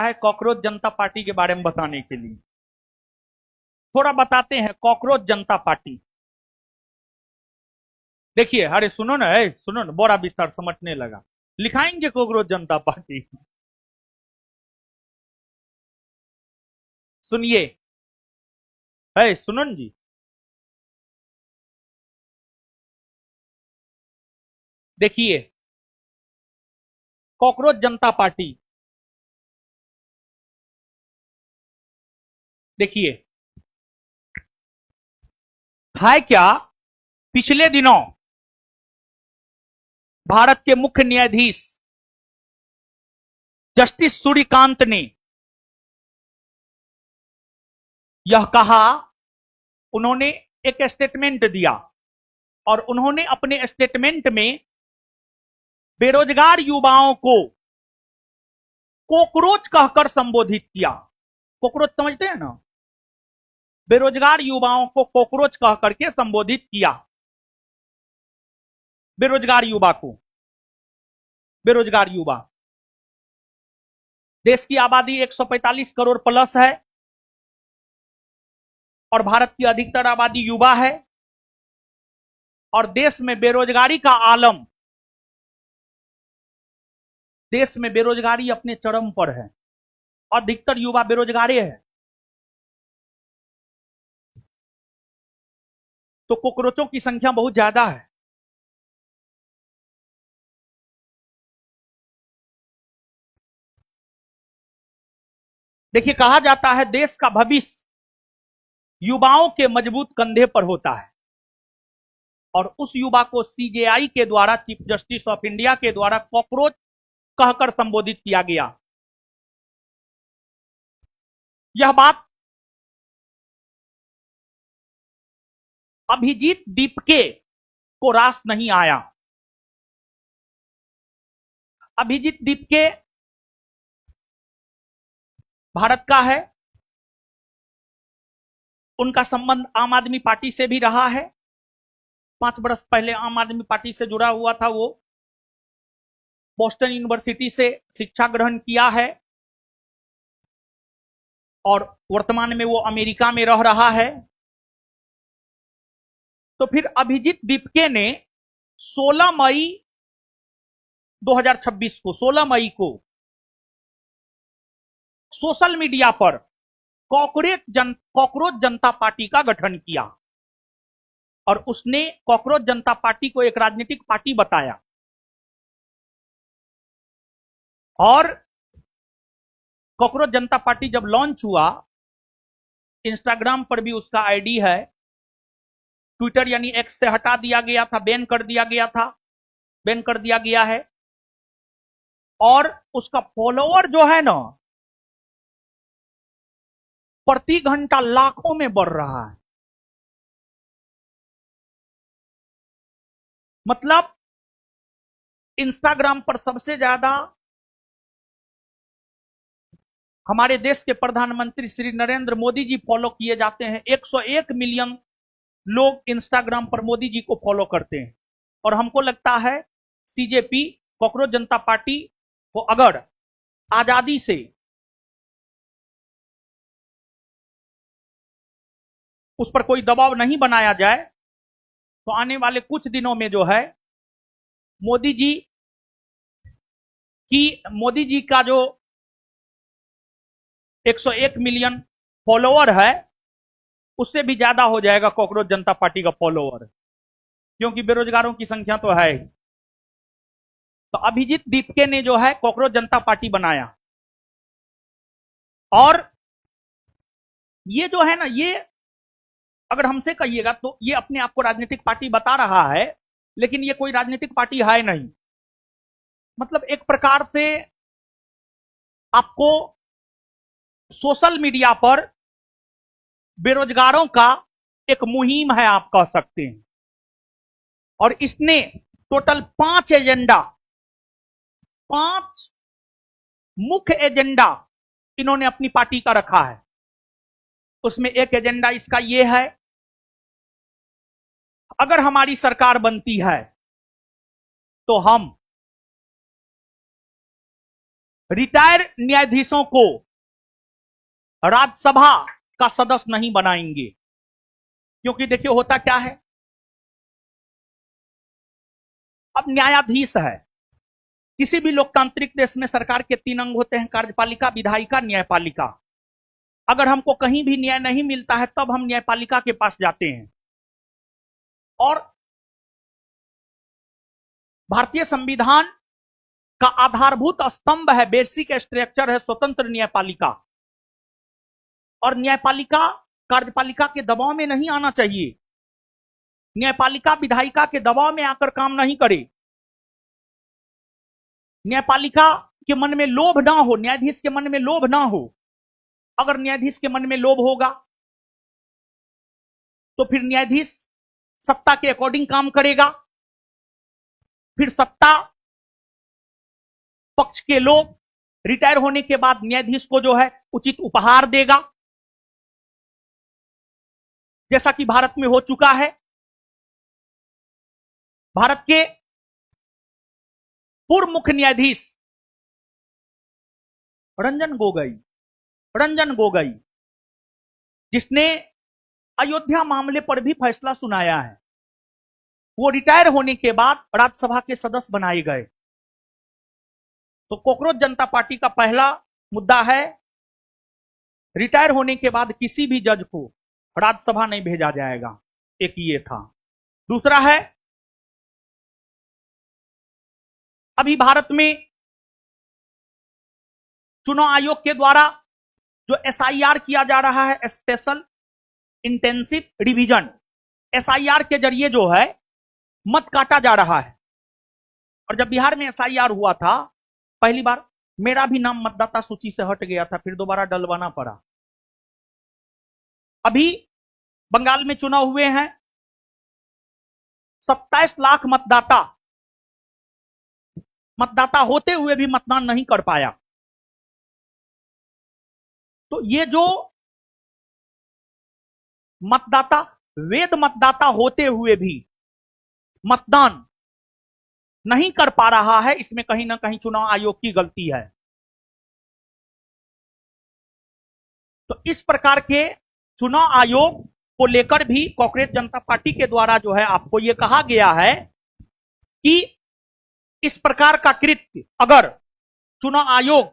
है कॉकरोच जनता पार्टी के बारे में बताने के लिए। थोड़ा बताते हैं कॉकरोच जनता पार्टी। देखिए, अरे सुनो ना, सुनो ना, बड़ा विस्तार समझने लगा। लिखाएंगे कॉकरोच जनता पार्टी। सुनिए, है सुनो न जी। देखिए, कॉकरोच जनता पार्टी। देखिए, है क्या, पिछले दिनों भारत के मुख्य न्यायाधीश जस्टिस सूर्यकांत ने यह कहा, उन्होंने एक स्टेटमेंट दिया और उन्होंने अपने स्टेटमेंट में बेरोजगार युवाओं को कॉकरोच कहकर संबोधित किया। कॉकरोच समझते हैं ना? बेरोजगार युवाओं को कॉकरोच कह करके संबोधित किया। बेरोजगार युवा को, बेरोजगार युवा। देश की आबादी 145 करोड़ प्लस है और भारत की अधिकतर आबादी युवा है और देश में बेरोजगारी का आलम, देश में बेरोजगारी अपने चरम पर है। अधिकतर युवा बेरोजगारी है। तो कॉकरोचों की संख्या बहुत ज्यादा है। देखिए, कहा जाता है देश का भविष्य युवाओं के मजबूत कंधे पर होता है और उस युवा को सीजेआई के द्वारा, चीफ जस्टिस ऑफ इंडिया के द्वारा कॉकरोच कहकर संबोधित किया गया। यह बात अभिजीत दीपके को रास नहीं आया। अभिजीत दीपके भारत का है, उनका संबंध आम आदमी पार्टी से भी रहा है। 5 वर्ष पहले आम आदमी पार्टी से जुड़ा हुआ था वो। बोस्टन यूनिवर्सिटी से शिक्षा ग्रहण किया है और वर्तमान में वो अमेरिका में रह रहा है। तो फिर अभिजीत दीपके ने 16 मई 2026 को, 16 मई को सोशल मीडिया पर कॉकरोच जनता पार्टी का गठन किया और उसने कॉकरोच जनता पार्टी को एक राजनीतिक पार्टी बताया और कॉकरोच जनता पार्टी जब लॉन्च हुआ, इंस्टाग्राम पर भी उसका आईडी है, ट्विटर यानी एक्स से हटा दिया गया था, बैन कर दिया गया था, बैन कर दिया गया है और उसका फॉलोअर जो है ना, प्रति घंटा लाखों में बढ़ रहा है। मतलब इंस्टाग्राम पर सबसे ज्यादा हमारे देश के प्रधानमंत्री श्री नरेंद्र मोदी जी फॉलो किए जाते हैं। 101 मिलियन लोग इंस्टाग्राम पर मोदी जी को फॉलो करते हैं और हमको लगता है सीजेपी, कॉकरोच जनता पार्टी को अगर आजादी से उस पर कोई दबाव नहीं बनाया जाए तो आने वाले कुछ दिनों में जो है मोदी जी का जो 101 मिलियन फॉलोअर है उससे भी ज्यादा हो जाएगा कॉकरोच जनता पार्टी का फॉलोअर, क्योंकि बेरोजगारों की संख्या तो है। तो अभिजीत दीपके ने जो है कॉकरोच जनता पार्टी बनाया और ये जो है ना, ये अगर हमसे कहिएगा तो ये अपने आप को राजनीतिक पार्टी बता रहा है, लेकिन ये कोई राजनीतिक पार्टी है नहीं। मतलब एक प्रकार से आपको सोशल मीडिया पर बेरोजगारों का एक मुहिम है, आप कह सकते हैं। और इसने टोटल 5 एजेंडा, 5 मुख्य एजेंडा इन्होंने अपनी पार्टी का रखा है। उसमें एक एजेंडा इसका यह है, अगर हमारी सरकार बनती है तो हम रिटायर न्यायाधीशों को राज्यसभा का सदस्य नहीं बनाएंगे। क्योंकि देखिए होता क्या है, अब न्यायाधीश है, किसी भी लोकतांत्रिक देश में सरकार के 3 अंग होते हैं, कार्यपालिका, विधायिका, न्यायपालिका। अगर हमको कहीं भी न्याय नहीं मिलता है तब हम न्यायपालिका के पास जाते हैं। और भारतीय संविधान का आधारभूत स्तंभ है, बेसिक स्ट्रक्चर है स्वतंत्र न्यायपालिका। और न्यायपालिका कार्यपालिका के दबाव में नहीं आना चाहिए। न्यायपालिका विधायिका के दबाव में आकर काम नहीं करे। न्यायपालिका के मन में लोभ ना हो, न्यायाधीश के मन में लोभ ना हो। अगर न्यायाधीश के मन में लोभ होगा तो फिर न्यायाधीश सत्ता के अकॉर्डिंग काम करेगा। फिर सत्ता पक्ष के लोग रिटायर होने के बाद न्यायाधीश को जो है उचित उपहार देगा, जैसा कि भारत में हो चुका है। भारत के पूर्व मुख्य न्यायाधीश रंजन गोगोई जिसने अयोध्या मामले पर भी फैसला सुनाया है, वो रिटायर होने के बाद राज्यसभा के सदस्य बनाए गए। तो कॉकरोच जनता पार्टी का पहला मुद्दा है, रिटायर होने के बाद किसी भी जज को राज्यसभा नहीं भेजा जाएगा। एक ये था। दूसरा है, अभी भारत में चुनाव आयोग के द्वारा जो एसआईआर किया जा रहा है, स्पेशल इंटेंसिव रिवीजन, एसआईआर के जरिए जो है मत काटा जा रहा है। और जब बिहार में एसआईआर हुआ था पहली बार, मेरा भी नाम मतदाता सूची से हट गया था, फिर दोबारा डलवाना पड़ा। अभी बंगाल में चुनाव हुए हैं, 27 लाख मतदाता होते हुए भी मतदान नहीं कर पाया। तो ये जो मतदाता, वैध मतदाता होते हुए भी मतदान नहीं कर पा रहा है, इसमें कहीं ना कहीं चुनाव आयोग की गलती है। तो इस प्रकार के चुनाव आयोग को लेकर भी कांग्रेस जनता पार्टी के द्वारा जो है आपको यह कहा गया है कि इस प्रकार का कृत्य अगर चुनाव आयोग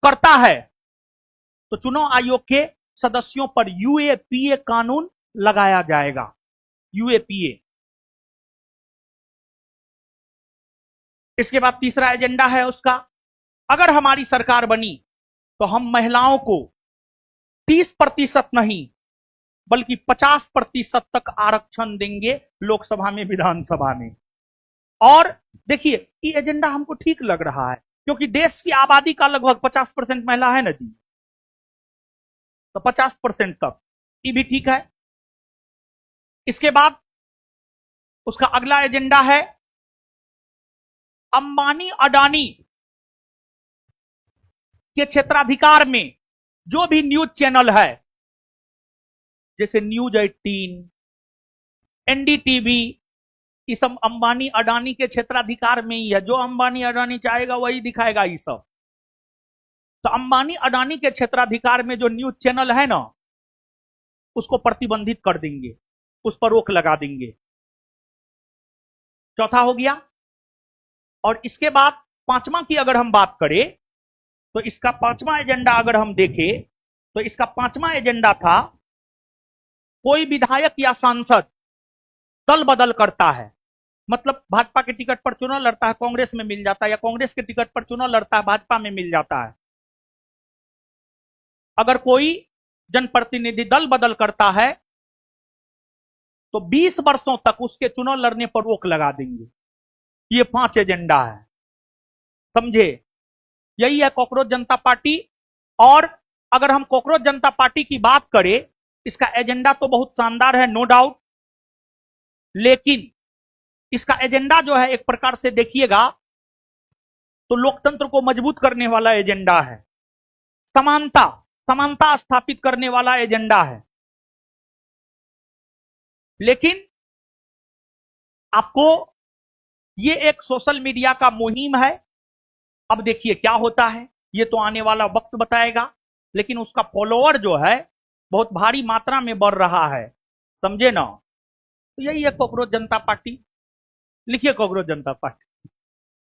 करता है तो चुनाव आयोग के सदस्यों पर यूएपीए कानून लगाया जाएगा। यूएपीए। इसके बाद तीसरा एजेंडा है उसका, अगर हमारी सरकार बनी तो हम महिलाओं को 30% नहीं बल्कि 50% तक आरक्षण देंगे लोकसभा में, विधानसभा में। और देखिए ये एजेंडा हमको ठीक लग रहा है, क्योंकि देश की आबादी का लगभग 50% महिला है ना जी, तो 50% तक ये भी ठीक है। इसके बाद उसका अगला एजेंडा है, अंबानी अडानी के क्षेत्राधिकार में जो भी न्यूज चैनल है, जैसे न्यूज 18, एनडीटीवी, ये सब अंबानी अडानी के क्षेत्राधिकार में ही है। जो अंबानी अडानी चाहेगा वही दिखाएगा ये सब। तो अंबानी अडानी के क्षेत्राधिकार में जो न्यूज चैनल है ना, उसको प्रतिबंधित कर देंगे, उस पर रोक लगा देंगे। चौथा हो गया। और इसके बाद पांचवा की अगर हम बात करें तो इसका पांचवा एजेंडा अगर हम देखें तो इसका पांचवा एजेंडा था, कोई विधायक या सांसद दल बदल करता है, मतलब भाजपा के टिकट पर चुनाव लड़ता है, कांग्रेस में मिल जाता है, या कांग्रेस के टिकट पर चुनाव लड़ता है, भाजपा में मिल जाता है। अगर कोई जनप्रतिनिधि दल बदल करता है तो 20 वर्षों तक उसके चुनाव लड़ने पर रोक लगा देंगे। ये 5 एजेंडा है, समझे? यही है कॉकरोच जनता पार्टी। और अगर हम कॉकरोच जनता पार्टी की बात करें, इसका एजेंडा तो बहुत शानदार है, नो डाउट, लेकिन इसका एजेंडा जो है एक प्रकार से देखिएगा तो लोकतंत्र को मजबूत करने वाला एजेंडा है, समानता स्थापित करने वाला एजेंडा है। लेकिन आपको ये एक सोशल मीडिया का मुहिम है, अब देखिए क्या होता है, ये तो आने वाला वक्त बताएगा, लेकिन उसका फॉलोअर जो है बहुत भारी मात्रा में बढ़ रहा है, समझे ना। तो यही है कॉकरोच जनता पार्टी, लिखिए कॉकरोच जनता पार्टी।